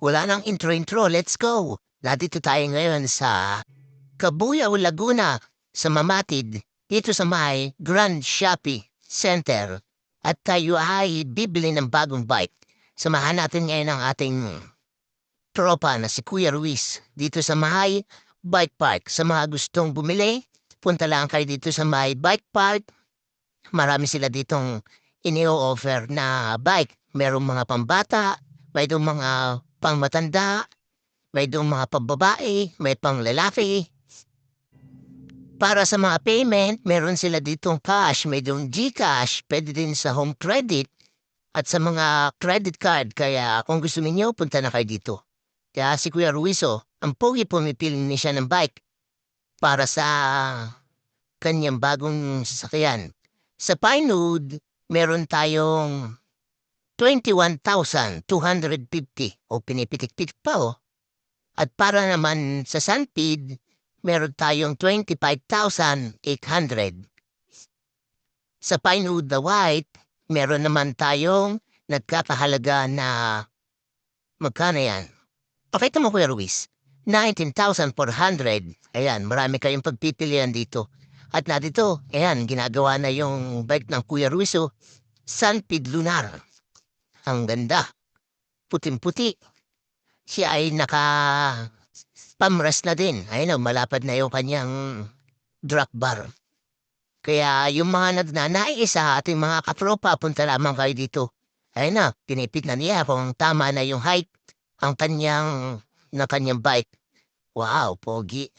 Wala nang intro-intro, let's go! Nandito tayo ngayon sa Cabuyao, Laguna, sa Mamatid, dito sa may Grand Shopping Center. At tayo ay bibili ng bagong bike. Samahan natin ngayon ang ating tropa na si Kuya Ruiz dito sa may bike park. Sa mga gustong bumili, punta lang kayo dito sa may bike park. Marami sila ditong ini-offer na bike. Merong mga pambata, mayroong mga pangmatanda, mayroong mga pambabae, may pang lalaki. Para sa mga payment, meron sila ditong cash, mayroong GCash, pwede din sa home credit at sa mga credit card. Kaya kung gusto niyo, punta na kayo dito. Kaya si Kuya Ruizo, ang pogi pumipili niya siya ng bike para sa kanyang bagong sasakyan. Sa Pinewood, meron tayong 21,250 o pinipitik-pitik pa o. At para naman sa Sunpeed, meron tayong 25,800. Sa Pinewood the White, meron naman tayong nagkakahalaga na magkano yan? Pakita mo Kuya Ruiz. 19,400. Ayan, marami kayong pagpipilian dito. At na dito, ayan, ginagawa na yung bike ng Kuya Ruiz o Sunpeed Lunar. Ang ganda. Puting-puti. Siya ay pamras na din. Ayun o, malapad na yung kanyang drop bar. Kaya yung mga nagnanais sa ating mga katropa, punta lamang kayo dito. Ayun na, pinipit na niya kung tama na yung height na kanyang bike. Wow, pogi.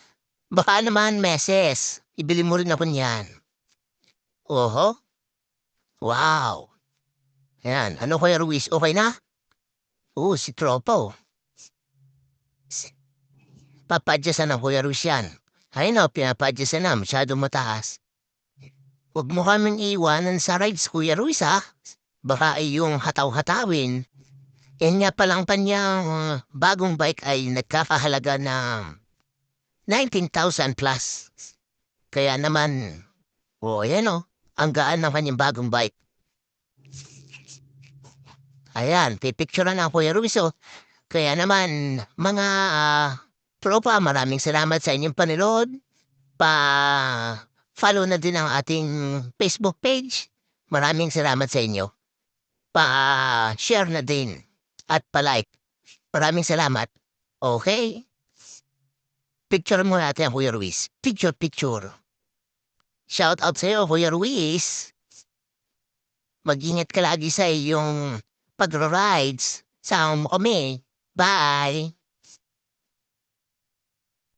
Baka naman meses. Ibili mo rin ako niyan. Oho. Wow. Ayan, ano Kuya Ruiz, okay na? Oo, si tropa oh. Papadyasan ng Kuya Ruiz yan. Ayun o, pinapadyasan na, masyadong mataas. Huwag mo kaming iiwanan sa rides, Kuya Ruiz ha. Baka ay yung hataw-hatawin. Yan nga palang kanyang bagong bike ay nagkakahalaga ng 19,000 plus. Kaya naman, yan o, ang gaan ng kanyang bagong bike. Ayan, pipicturean na Kuya Ruiz o. Kaya naman, mga tropa, maraming salamat sa inyong panonood. Pa-follow na din ang ating Facebook page. Maraming salamat sa inyo. Pa-share na din at pa-like. Maraming salamat. Okay? Picture mo natin ang Kuya Ruiz. Picture. Shout out sa iyo, Kuya Ruiz. Mag-ingat ka lagi sa iyong pag-rides. Sama mo kami. Bye!